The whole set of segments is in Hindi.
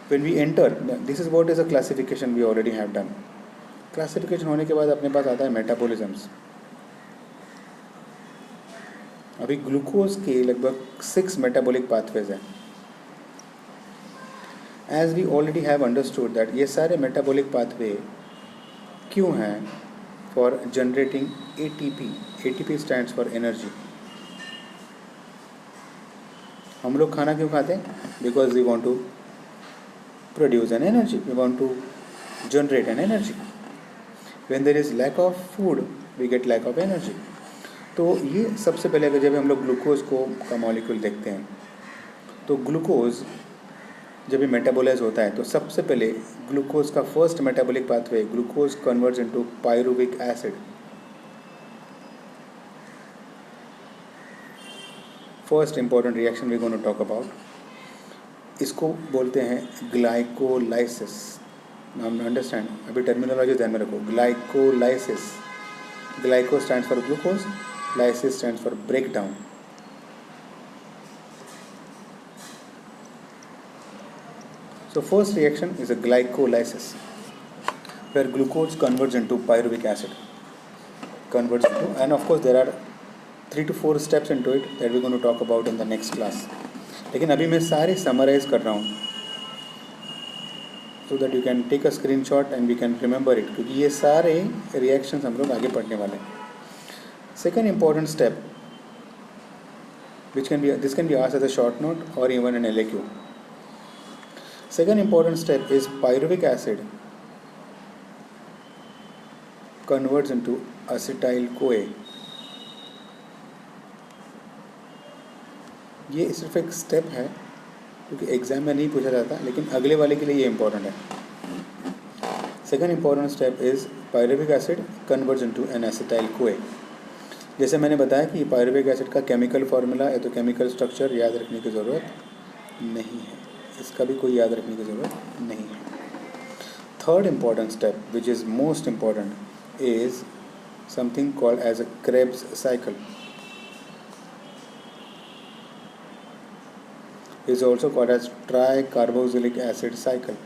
when we enter, this is what is a classification we already have done. Classification होने के बाद अपने पास आता है मेटाबॉलिज्म्स. अभी ग्लूकोज के लगभग 6 मेटाबॉलिक पाथवेज हैं. As we already have understood that ये सारे मेटाबॉलिक पाथवे क्यों हैं? For generating ATP. ATP stands for energy. हम लोग खाना क्यों खाते हैं? Because we want to produce an energy, we want to generate an energy. When there is lack of food, we get lack of energy. तो ये सबसे पहले अगर जब हम लोग ग्लूकोज का मॉलिक्यूल देखते हैं तो ग्लूकोज जब ये मेटाबोलाइज होता है तो सबसे पहले ग्लूकोज का first metabolic pathway glucose converts into pyruvic acid. First important reaction we gonna talk about. इसको बोलते हैं ग्लाइकोलाइसिस. नाम अंडरस्टैंड. अभी टर्मिनोलॉजी ध्यान में रखो. Glycolysis. Glyco stands for glucose, lysis stands for break down. So first reaction is a glycolysis, where glucose converts into pyruvic acid. Converts into, and of course there are 3 to 4 steps into it that we're going to talk about in the next class. लेकिन अभी मैं सारे समराइज कर रहा हूँ so that you can take a screenshot and we can remember it, क्योंकि ये सारे रिएक्शंस हम लोग आगे पढ़ने वाले हैं. Second important step which can be, this can be asked as a short note or even an LAQ. Second important step is pyruvic acid converts into acetyl CoA. ये सिर्फ एक स्टेप है क्योंकि एग्जाम में नहीं पूछा जाता, लेकिन अगले वाले के लिए ये इंपॉर्टेंट है. Second important step is pyruvic acid converts into an acetyl CoA. जैसे मैंने बताया कि पायरुविक एसिड का केमिकल फार्मूला या तो केमिकल स्ट्रक्चर याद रखने की ज़रूरत नहीं है, इसका भी कोई याद रखने की ज़रूरत नहीं है. Third important step which is most important is something called as a Krebs cycle. is also called as tricarboxylic acid cycle,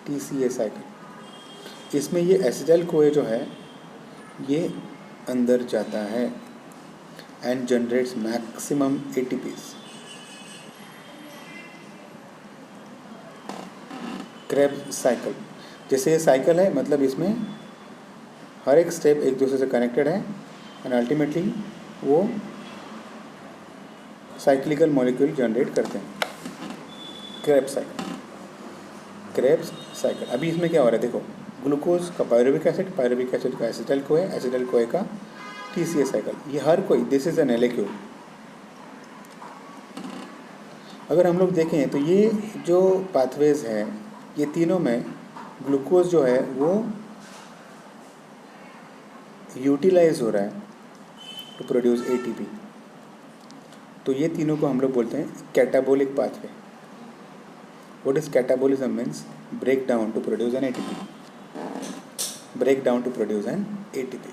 TCA cycle. इसमें ये एसिटाइल CoA जो है ये अंदर जाता है and generates maximum ATPs. Krebs cycle. जैसे ये साइकिल है मतलब इसमें हर एक स्टेप एक दूसरे से कनेक्टेड है एंड अल्टीमेटली वो साइक्लिकल मॉलिक्यूल जनरेट करते हैं. Krebs cycle. Krebs cycle. अभी इसमें क्या हो रहा है देखो, ग्लूकोज का पायरुविक एसिड का एसिटाइल CoA का TCA साइकिल. ये हर कोई, दिस इज एन LAQ. अगर हम लोग देखें तो ये जो पाथवेज हैं ये तीनों में ग्लूकोज जो है वो यूटिलाइज हो रहा है टू प्रोड्यूस ATP. तो ये तीनों को हम लोग बोलते हैं catabolic pathway. What is catabolism? Means break down to produce an ATP. Break down to produce an ATP.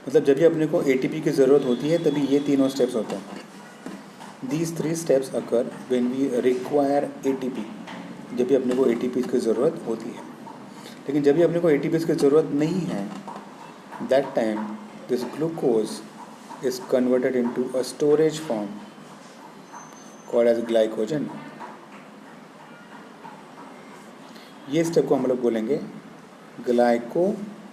मतलब जब भी अपने को ATP की ज़रूरत होती है तभी ये तीनों स्टेप्स होते हैं. These 3 steps occur when we require ATP. जब भी अपने को ATP की ज़रूरत होती है. लेकिन जब भी अपने को ATP की ज़रूरत नहीं है, that time this glucose is converted into a storage form called as glycogen. ये स्टेप को हम लोग बोलेंगे ग्लाइकोजेनेसिस.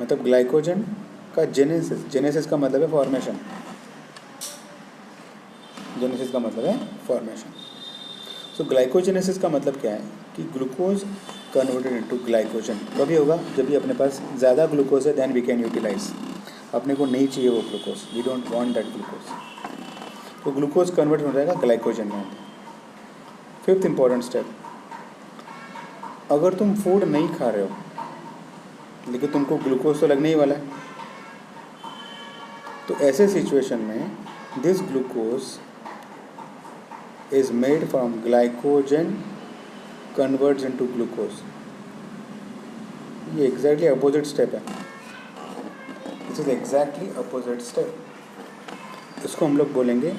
मतलब ग्लाइकोजन का जेनेसिस. जेनेसिस का मतलब है फॉर्मेशन. जेनेसिस का मतलब है फॉर्मेशन. सो ग्लाइकोजेनेसिस का मतलब क्या है कि ग्लूकोज कन्वर्टेड इनटू ग्लाइकोजन कभी होगा जब भी अपने पास ज़्यादा ग्लूकोज है, देन वी कैन यूटिलाइज. अपने को नहीं चाहिए वो glucose, we don't want that glucose, तो ग्लूकोज कन्वर्ट हो जाएगा ग्लाइकोजन में. फिफ्थ इंपॉर्टेंट स्टेप, अगर तुम फूड नहीं खा रहे हो लेकिन तुमको ग्लूकोज तो लगने ही वाला है, तो ऐसे सिचुएशन में this glucose is made from glycogen converts into glucose. ये exactly opposite step है. This is exactly opposite step. इसको हम लोग बोलेंगे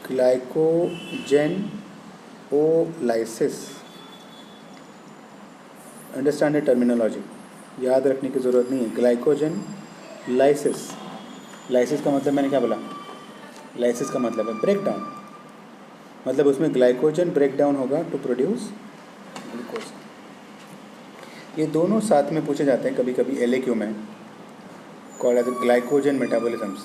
ग्लाइकोजन ओलाइसिस। अंडरस्टैंड द टर्मिनोलॉजी, याद रखने की ज़रूरत नहीं है। ग्लाइकोजन लाइसिस, लाइसिस का मतलब मैंने क्या बोला, लाइसिस का मतलब है ब्रेक डाउन, मतलब उसमें ग्लाइकोजन ब्रेक डाउन होगा टू प्रोड्यूस ग्लूकोज। ये दोनों साथ में पूछे जाते हैं कभी कभी LAQ में, कॉल्ड एज ग्लाइकोजन मेटाबॉलिज्म्स।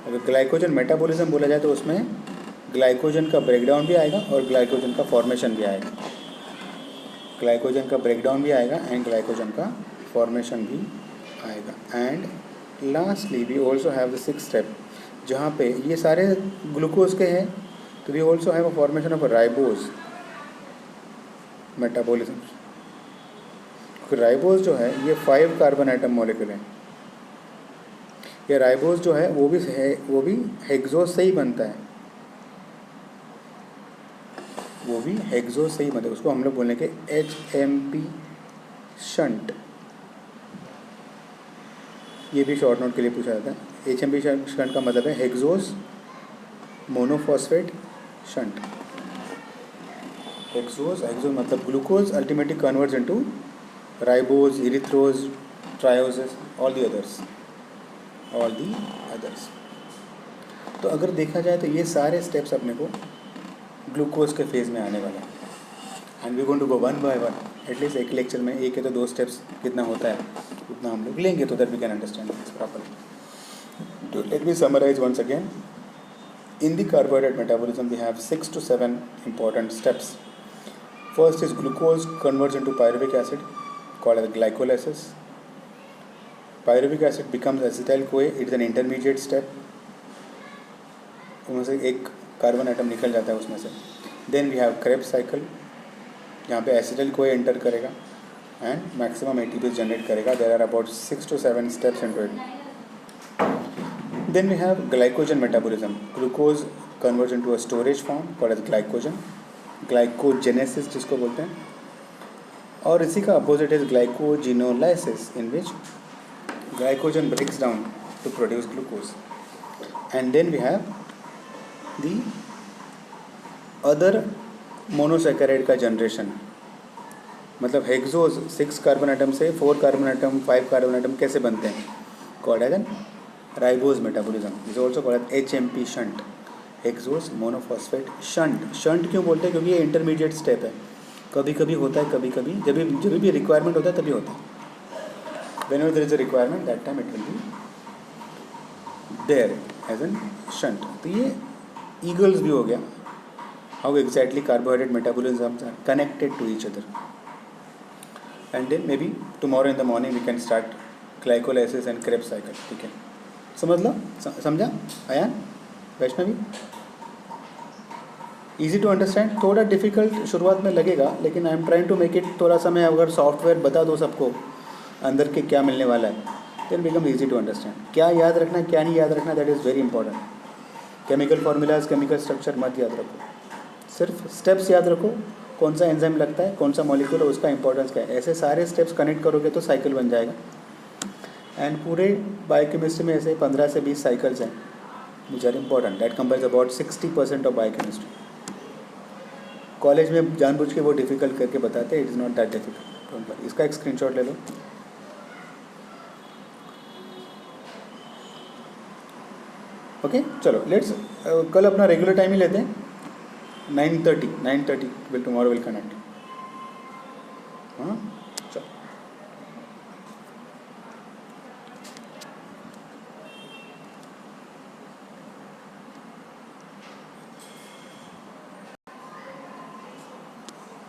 अगर ग्लाइकोजन मेटाबॉलिज्म बोला जाए तो उसमें ग्लाइकोजन का ब्रेकडाउन भी आएगा और ग्लाइकोजन का फॉर्मेशन भी आएगा। ग्लाइकोजन का ब्रेकडाउन भी आएगा एंड ग्लाइकोजन का फॉर्मेशन भी आएगा। And lastly we also have the 6th step, जहाँ पे ये सारे ग्लूकोज के हैं, तो we also have a formation of ribose metabolism. Ribose जो है ये 5 कार्बन आइटम मॉलिक्यूल है। ये राइबोज जो है वो भी हेक्सोज से ही बनता है, वो भी हेक्सोज से ही बनता है। उसको हम लोग बोलने के HMP शंट, ये भी शॉर्ट नोट के लिए पूछा जाता है। HMP शंट का मतलब है हेक्सोज मोनोफॉस्फेट शंट। हेक्सोज मतलब glucose ultimately converts into ribose, erythrose, trioses, all the others. तो अगर देखा जाए तो ये सारे स्टेप्स अपने को ग्लूकोज के फेज़ में आने वाले हैं। And we going to go one by one, at least एक लेक्चर में एक है तो 2 स्टेप्स कितना होता है उतना हम लोग लेंगे, तो that we can understand this properly. तो let me summarise once again. In the carbohydrate metabolism, we have 6 to 7 important steps. First is glucose converts into pyruvic acid, called as glycolysis. Pyruvic acid becomes acetyl-CoA. It is an intermediate step. उसमें से एक कार्बन आइटम निकल जाता है उसमें से। Then we have Krebs cycle, यहाँ पे acetyl-CoA एंटर करेगा and maximum ATP जनरेट करेगा. There are about 6 to 7 steps into it. Then we have glycogen metabolism. Glucose converts into a storage form called as glycogen, glycogenesis जिसको बोलते हैं, और इसी का opposite is glycogenolysis, in which glycogen breaks down to produce glucose. And then we have the other monosaccharide का generation, मतलब हेक्सोज 6 कार्बन आइटम से 4 कार्बन आइटम 5 कार्बन आइटम कैसे बनते हैं, called as ribose metabolism is also called HMP shunt, hexose monophosphate shunt. Shunt क्यों बोलते हैं, क्योंकि ये इंटरमीडिएट स्टेप है, कभी कभी होता है, कभी कभी जब भी रिक्वायरमेंट होता है तभी होता है। Whenever there is a requirement that time it will be there as an shunt. तो ये ईगल्स भी हो गया, how exactly carbohydrate metabolism are connected to each other. And then maybe tomorrow in the morning we can start glycolysis and Krebs cycle. ठीक है, समझ लो, समझा Ayaan, Vaishnavi? Easy to understand, थोड़ा डिफिकल्ट शुरुआत में लगेगा, लेकिन I am trying to make it थोड़ा सा, मैं अगर सॉफ्टवेयर बता दो सबको अंदर के क्या मिलने वाला है, then become easy to understand. क्या याद रखना क्या नहीं याद रखना, that is very important. Chemical formulas, chemical structure मत याद रखो, सिर्फ स्टेप्स याद रखो, कौन सा एंजाइम लगता है, कौन सा मॉलिक्यूल है, उसका इंपॉर्टेंस क्या है। ऐसे सारे स्टेप्स कनेक्ट करोगे तो साइकिल बन जाएगा। एंड पूरे बायोकेमिस्ट्री में ऐसे 15 से 20 साइकिल्स हैं which are important, that compares about 60% of biochemistry. College में जानबूझ के वो डिफिकल्ट करके बताते हैं, it is not that difficult, don't worry. इसका एक स्क्रीनशॉट ले लो। ओके, चलो लेट्स कल अपना रेगुलर टाइम ही लेते हैं, 9:30 विल टुमारो विल कनेक्ट। हाँ,